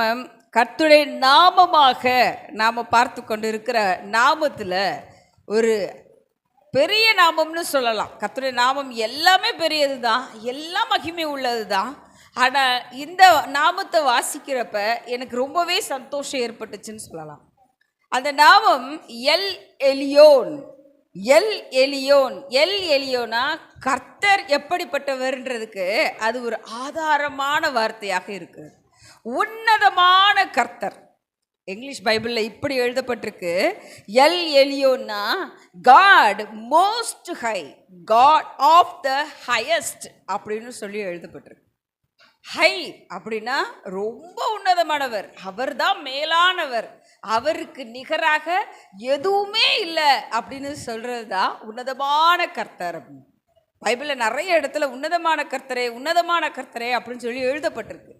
நாம் கர்த்தருடைய நாமமாக நாம் பார்த்து கொண்டு இருக்கிற நாமத்தில் ஒரு பெரிய நாமம்னு சொல்லலாம். கர்த்தருடைய நாமம் எல்லாமே பெரியது தான், எல்லாம் மகிமை உள்ளது தான். ஆனால் இந்த நாமத்தை வாசிக்கிறப்ப எனக்கு ரொம்பவே சந்தோஷம் ஏற்பட்டுச்சுன்னு சொல்லலாம். அந்த நாமம் El Elyon. El Elyon, El எலியோனா கர்த்தர் எப்படிப்பட்டவர்ன்றதுக்கு அது ஒரு ஆதாரமான வார்த்தையாக இருக்குது. உன்னதமான கர்த்தர். இங்கிலீஷ் பைபிளில் இப்படி எழுதப்பட்டிருக்கு, எல் எலியோன்னா God most high, God of the highest அப்படின்னு சொல்லி எழுதப்பட்டிருக்கு. ஹை அப்படின்னா ரொம்ப உன்னதமானவர், அவர் தான் மேலானவர், அவருக்கு நிகராக எதுவுமே இல்லை அப்படின்னு சொல்கிறது தான் உன்னதமான கர்த்தர். பைபிளில் நிறைய இடத்துல உன்னதமான கர்த்தரே உன்னதமான கர்த்தரே அப்படின்னு சொல்லி எழுதப்பட்டிருக்கு.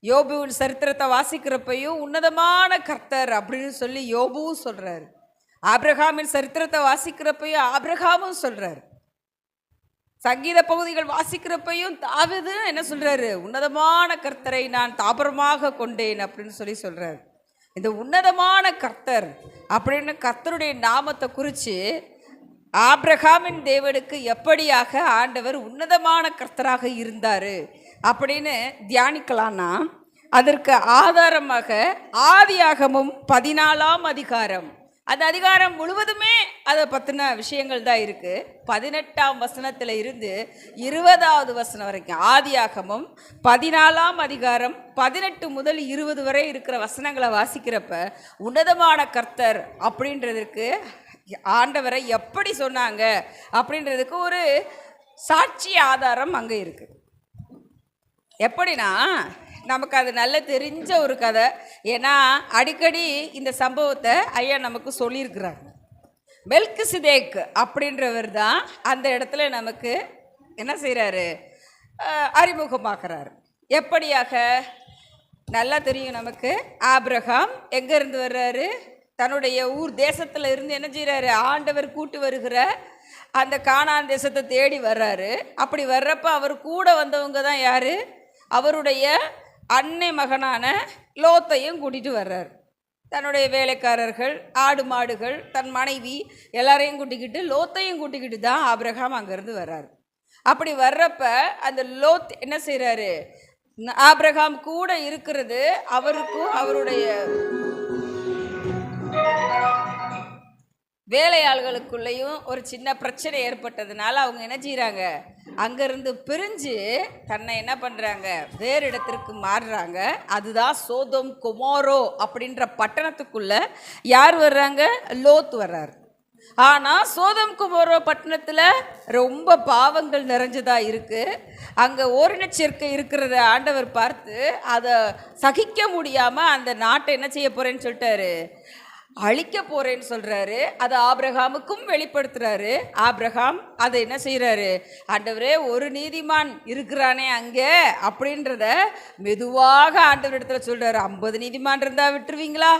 யோபுவின் சரித்திரத்தை வாசிக்கிறப்பையும் உன்னதமான கர்த்தர் அப்படின்னு சொல்லி யோபுவும் சொல்கிறாரு. ஆபிரகாமின் சரித்திரத்தை வாசிக்கிறப்பையும் ஆபிரகாமும் சொல்கிறாரு. சங்கீத பகுதிகள் வாசிக்கிறப்பையும் தாவீது என்ன சொல்கிறாரு, உன்னதமான கர்த்தரை நான் தாபரமாக கொண்டேன் அப்படின்னு சொல்லி சொல்கிறாரு. இந்த உன்னதமான கர்த்தர் அப்படின்னு கர்த்தருடைய நாமத்தை குறித்து ஆபிரகாமின் தேவனுக்கு எப்படியாக ஆண்டவர் உன்னதமான கர்த்தராக இருந்தார் அப்படின்னு தியானிக்கலான்னா, அதற்கு ஆதாரமாக ஆதியாகமம் 14ஆம் அதிகாரம், அந்த அதிகாரம் முழுவதுமே அதை பற்றின விஷயங்கள் தான் இருக்குது. 18ஆம் வசனத்தில் இருந்து 20ஆவது வசனம் வரைக்கும் ஆதியாகமம் 14ஆம் அதிகாரம் 18 முதல் 20 வரை இருக்கிற வசனங்களை வாசிக்கிறப்ப உன்னதமான கர்த்தர் அப்படின்றதுக்கு ஆண்டவரை எப்படி சொன்னாங்க அப்படின்றதுக்கு ஒரு சாட்சி ஆதாரம் அங்கே இருக்குது. எப்படின்னா, நமக்கு அது நல்ல தெரிஞ்ச ஒரு கதை. ஏன்னா அடிக்கடி இந்த சம்பவத்தை ஐயா நமக்கு சொல்லியிருக்கிறாங்க. மெல்கிசேதேக் அப்படின்றவர் தான் அந்த இடத்துல நமக்கு என்ன செய்கிறாரு, அறிமுகமாக்குறாரு. எப்படியாக நல்லா தெரியும் நமக்கு. ஆபிரகாம் எங்கேருந்து வர்றாரு, தன்னுடைய ஊர் தேசத்தில் இருந்து என்ன செய்கிறாரு, ஆண்டவர் கூட்டு வருகிற அந்த கானான் தேசத்தை தேடி வர்றாரு. அப்படி வர்றப்ப அவர் கூட வந்தவங்க தான் யார், அவருடைய அன்னை மகனான லோத்தையும் கூட்டிகிட்டு வர்றார். தன்னுடைய வேலைக்காரர்கள், ஆடு மாடுகள், தன் மனைவி எல்லாரையும் கூட்டிக்கிட்டு லோத்தையும் கூட்டிக்கிட்டு தான் ஆபிரகாம் அங்கேருந்து வர்றார். அப்படி வர்றப்ப அந்த லோத் என்ன செய்கிறாரு, ஆபிரகாம் கூட இருக்கிறது அவருக்கும் அவருடைய வேலையாள்களுக்குள்ளேயும் ஒரு சின்ன பிரச்சனை ஏற்பட்டதுனால அவங்க என்ன செய்கிறாங்க, அங்கேருந்து பிரிஞ்சு தன்னை என்ன பண்ணுறாங்க, வேறு இடத்திற்கு மாறுறாங்க. அதுதான் சோதோம் கொமோரோ அப்படின்ற பட்டணத்துக்குள்ளே யார் வர்றாங்க, லோத் வர்றார். ஆனால் சோதம் கொமோரோ பட்டணத்தில் ரொம்ப பாவங்கள் நிறைஞ்சதாக இருக்குது. அங்கே ஓரினச்சேர்க்கை இருக்கிறத ஆண்டவர் பார்த்து அதை சகிக்க முடியாமல் அந்த நாட்டை என்ன செய்ய போகிறேன்னு சொல்லிட்டாரு, அழிக்க போகிறேன்னு சொல்கிறாரு. அதை ஆபிரகாமுக்கும் வெளிப்படுத்துகிறாரு. ஆபிரகாம் அதை என்ன செய்கிறாரு, ஆண்டவரே ஒரு நீதிமான் இருக்கிறானே அங்கே அப்படின்றத மெதுவாக ஆண்டவர் இடத்துல சொல்கிறாரு. 50 நீதிமான் இருந்தால் விட்டுருவீங்களா,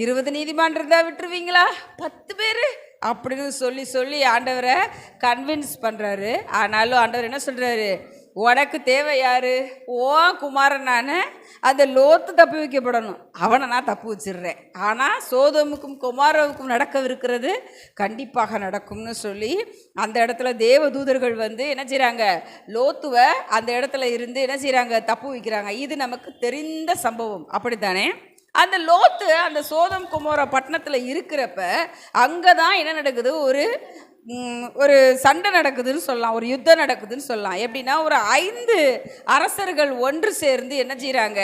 20 நீதிமான் இருந்தால் விட்டுருவீங்களா, 10 பேர் அப்படின்னு சொல்லி சொல்லி ஆண்டவரை கன்வின்ஸ் பண்ணுறாரு. ஆனாலும் ஆண்டவர் என்ன சொல்கிறாரு, உனக்கு தேவை யார், ஓ குமாரனான அந்த லோத்து தப்பி வைக்கப்படணும், அவனை நான் தப்பு வச்சிடுறேன். ஆனால் சோதோமுக்கும் குமாரோவுக்கும் நடக்கவிருக்கிறது கண்டிப்பாக நடக்கும்னு சொல்லி அந்த இடத்துல தேவ தூதர்கள் வந்து என்ன செய்கிறாங்க, லோத்துவை அந்த இடத்துல இருந்து என்ன செய்கிறாங்க, தப்பு வைக்கிறாங்க. இது நமக்கு தெரிந்த சம்பவம், அப்படித்தானே. அந்த லோத்து அந்த சோதம் குமார பட்டணத்தில் இருக்கிறப்ப அங்கே தான் என்ன நடக்குது, ஒரு சண்டை நடக்குதுன்னு சொல்லலாம், ஒரு யுத்தம் நடக்குதுன்னு சொல்லலாம். எப்படின்னா, ஒரு 5 அரசர்கள் ஒன்று சேர்ந்து என்ன செய்கிறாங்க,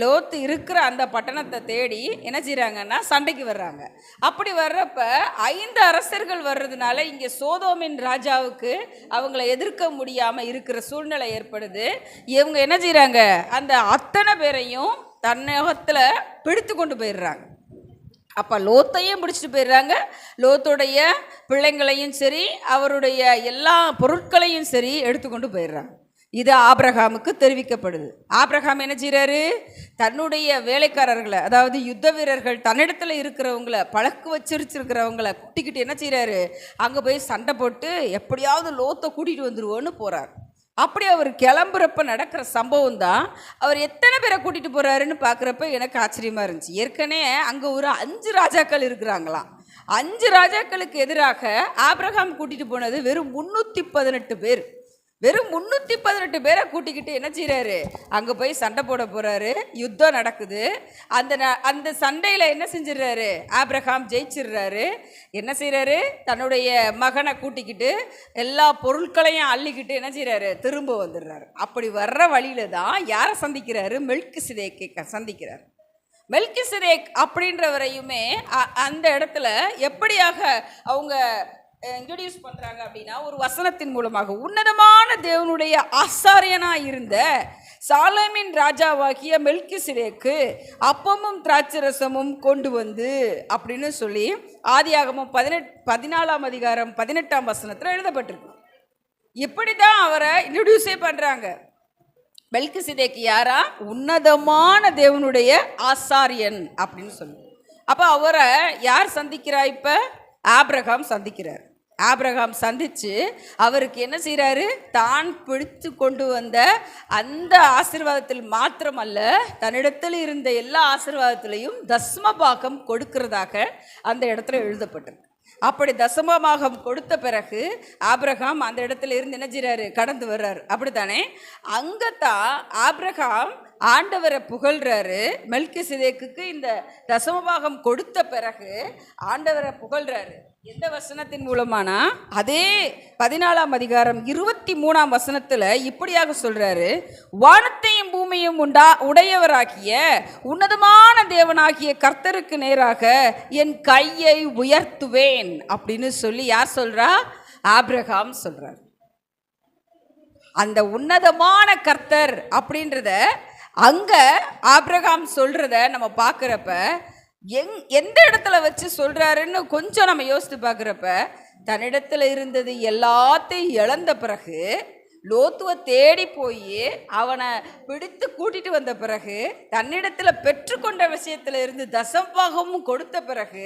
லோத்து இருக்கிற அந்த பட்டணத்தை தேடி என்ன செய்கிறாங்கன்னா சண்டைக்கு வர்றாங்க. அப்படி வர்றப்ப 5 அரசர்கள் வர்றதுனால இங்கே சோதோமின் ராஜாவுக்கு அவங்கள எதிர்க்க முடியாமல் இருக்கிற சூழ்நிலை ஏற்படுது. இவங்க என்ன செய்கிறாங்க, அந்த அத்தனை பேரையும் தன்னகத்தில் பிடித்து கொண்டு போயிடுறாங்க. அப்போ லோத்தையும் பிடிச்சிட்டு போயிடுறாங்க. லோத்துடைய பிள்ளைங்களையும் சரி அவருடைய எல்லா பொருட்களையும் சரி எடுத்துக்கொண்டு போயிடுறாங்க. இது ஆபிரகாமுக்கு தெரிவிக்கப்படுது. ஆபிரகாம் என்ன செய்கிறாரு, தன்னுடைய வேலைக்காரர்களை, அதாவது யுத்த வீரர்கள் தன்னிடத்தில் இருக்கிறவங்கள, பழக்கு வச்சிருக்கிறவங்கள கூட்டிக்கிட்டு என்ன செய்கிறாரு, அங்கே போய் சண்டை போட்டு எப்படியாவது லோத்தை கூட்டிகிட்டு வந்துடுவோன்னு போகிறார். அப்படி அவர் கிளம்புறப்ப நடக்கிற சம்பவம் தான். அவர் எத்தனை பேரை கூட்டிகிட்டு போகிறாருன்னு பார்க்குறப்ப எனக்கு ஆச்சரியமாக இருந்துச்சு. ஏற்கனவே அங்கே ஒரு 5 ராஜாக்கள் இருக்கிறாங்களாம். 5 ராஜாக்களுக்கு எதிராக ஆபிரகாம் கூட்டிகிட்டு போனது வெறும் 318 பேர். வெறும் 318 பேரை கூட்டிக்கிட்டு என்ன செய்கிறாரு, அங்கே போய் சண்டை போட போகிறாரு. யுத்தம் நடக்குது. அந்த சண்டையில் என்ன செஞ்சிடறாரு, ஆபிரகாம் ஜெயிச்சிடுறாரு. என்ன செய்கிறாரு, தன்னுடைய மகனை கூட்டிக்கிட்டு எல்லா பொருட்களையும் அள்ளிக்கிட்டு என்ன செய்கிறாரு, திரும்ப வந்துடுறாரு. அப்படி வர்ற வழியில தான் யாரை சந்திக்கிறாரு, மெல்கிசேதேக்கை சந்திக்கிறார். மெல்கிசேதேக் அப்படின்றவரையுமே அந்த இடத்துல எப்படியாக அவங்க இன்ட்ரடியூஸ் பண்ணுறாங்க அப்படின்னா, ஒரு வசனத்தின் மூலமாக உன்னதமான தேவனுடைய ஆசாரியனாக இருந்த சாலேமின் ராஜாவாகிய மெல்கிசேதேக்கு அப்பமும் திராட்சரசமும் கொண்டு வந்து அப்படின்னு சொல்லி ஆதியாகமம் 14ஆம் அதிகாரம் 18ஆம் வசனத்தில் எழுதப்பட்டிருக்கு. இப்படி தான் அவரை இன்ட்ரடியூஸே பண்ணுறாங்க. மெல்கிசேதேக்கு யாரா, உன்னதமான தேவனுடைய ஆசாரியன் அப்படின்னு சொல்லி. அப்போ அவரை யார் சந்திக்கிறா, இப்போ ஆபிரகாம் சந்திக்கிறார். ஆபிரகாம் சந்தித்து அவருக்கு என்ன செய்கிறாரு, தான் பிடித்து கொண்டு வந்த அந்த ஆசீர்வாதத்தில் மாத்திரமல்ல, தன்னிடத்தில் இருந்த எல்லா ஆசீர்வாதத்திலையும் தஸ்மபாகம் கொடுக்கிறதாக அந்த இடத்துல எழுதப்பட்டிருக்கு. அப்படி தசமபாகம் கொடுத்த பிறகு ஆபிரகாம் அந்த இடத்துல இருந்து என்ன செய்கிறாரு, கடந்து வர்றாரு. அப்படித்தானே, அங்கே தான் ஆபிரகாம் ஆண்டவரை புகழ்றாரு. மெல்கிசேதேக்குக்கு இந்த தசமபாகம் கொடுத்த பிறகு ஆண்டவரை புகழ்றாரு. எந்த வசனத்தின் மூலமானா, அதே 14ஆம் அதிகாரம் 23ஆம் வசனத்தில் இப்படியாக சொல்றாரு, வானத்தையும் பூமியும் உடையவராகிய உன்னதமான தேவனாகிய கர்த்தருக்கு நேராக என் கையை உயர்த்துவேன் அப்படின்னு சொல்லி யார் சொல்றா, ஆபிரகாம் சொல்றார். அந்த உன்னதமான கர்த்தர் அப்படின்றத அங்க ஆபிரகாம் சொல்றத நம்ம பார்க்குறப்ப எந்த இடத்துல வச்சு சொல்றாருன்னு கொஞ்சம் நம்ம யோசித்து பார்க்குறப்ப, தன்னிடத்துல இருந்தது எல்லாத்தையும் இழந்த பிறகு, லோத்துவை தேடி போய் அவனை பிடித்து கூட்டிட்டு வந்த பிறகு, தன்னிடத்துல பெற்றுக்கொண்ட விஷயத்துல இருந்து தசமபாகமும் கொடுத்த பிறகு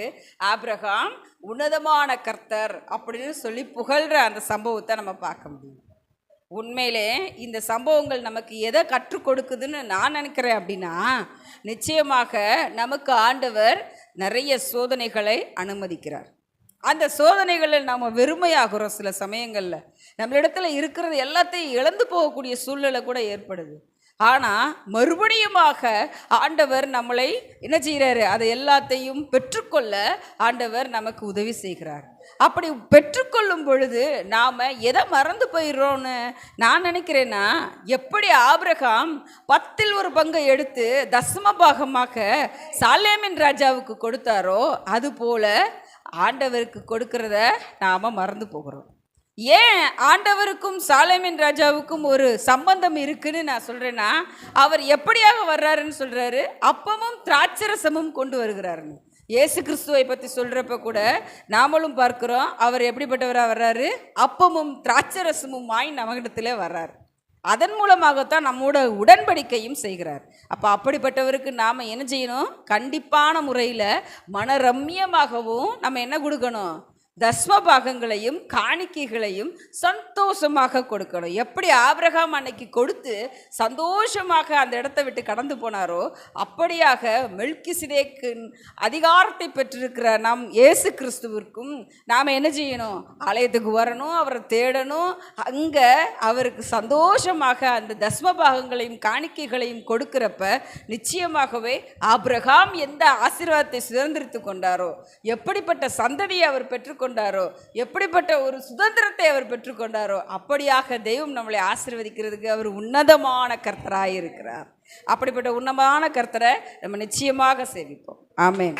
ஆபிரகாம் உன்னதமான கர்த்தர் அப்படின்னு சொல்லி புகழ்ற அந்த சம்பவத்தை நம்ம பார்க்க முடியும். உண்மையிலே இந்த சம்பவங்கள் நமக்கு எதை கற்றுக் கொடுக்குதுன்னு நான் நினைக்கிறேன் அப்படின்னா, நிச்சயமாக நமக்கு ஆண்டவர் நிறைய சோதனைகளை அனுமதிக்கிறார். அந்த சோதனைகளில் நாம் வெறுமையாகிறோம். சில சமயங்களில் நம்மளிடத்துல இருக்கிறது எல்லாத்தையும் இழந்து போகக்கூடிய சூழ்நிலை கூட ஏற்படுது. ஆனால் மறுபடியுமாக ஆண்டவர் நம்மளை என்ன செய்கிறாரு, அதை எல்லாத்தையும் பெற்றுக்கொள்ள ஆண்டவர் நமக்கு உதவி செய்கிறார். அப்படி பெற்றுக்கொள்ளும் பொழுது நாம் எதை மறந்து போயிடுறோன்னு நான் நினைக்கிறேன்னா, எப்படி ஆபிரகாம் 10ல் 1 பங்கை எடுத்து தசமபாகமாக சாலேமின் ராஜாவுக்கு கொடுத்தாரோ, அதுபோல் ஆண்டவருக்கு கொடுக்கிறத நாம் மறந்து போகிறோம். ஏன் ஆண்டவருக்கும் சாலேமின் ராஜாவுக்கும் ஒரு சம்பந்தம் இருக்குன்னு நான் சொல்கிறேன்னா, அவர் எப்படியாக வர்றாருன்னு சொல்கிறாரு, அப்பமும் திராட்சரசமும் கொண்டு வருகிறாருன்னு. இயேசு கிறிஸ்துவை பற்றி சொல்கிறப்ப கூட நாமளும் பார்க்குறோம், அவர் எப்படிப்பட்டவராக வர்றாரு, அப்பமும் திராட்சரசமுமாய் நம்மகிடத்திலே வர்றார். அதன் மூலமாகத்தான் நம்மோட உடன்படிக்கையும் செய்கிறார். அப்போ அப்படிப்பட்டவருக்கு நாம் என்ன செய்யணும், கண்டிப்பான முறையில் மனரம்யமாகவும் நம்ம என்ன கொடுக்கணும், தஸ்மபாகங்களையும் காணிக்கைகளையும் சந்தோஷமாக கொடுக்கணும். எப்படி ஆபிரகாம் அன்னைக்கு கொடுத்து சந்தோஷமாக அந்த இடத்தை விட்டு கடந்து போனாரோ, அப்படியாக மெல்கிசேதேக்கின் அதிகாரத்தை பெற்றிருக்கிற நாம் இயேசு கிறிஸ்துவிற்கும் நாம் என்ன செய்யணும், ஆலயத்துக்கு வரணும், அவரை தேடணும். அங்கே அவருக்கு சந்தோஷமாக அந்த தஸ்மபாகங்களையும் காணிக்கைகளையும் கொடுக்கிறப்ப நிச்சயமாகவே ஆபிரகாம் எந்த ஆசீர்வாதத்தை சுதந்திரித்து கொண்டாரோ, எப்படிப்பட்ட சந்ததியை அவர் பெற்றுக்கொண்டாரோ, எப்படிப்பட்ட ஒரு சுதந்திரத்தை அவர் பெற்றுக்கொண்டாரோ, அப்படியாக தெய்வம் நம்மளை ஆசீர்வதிக்கிறதுக்கு அவர் உன்னதமான கர்த்தராக இருக்கிறார். அப்படிப்பட்ட உன்னதமான கர்த்தரை நம்ம நிச்சயமாக சேவிப்போம். ஆமென்.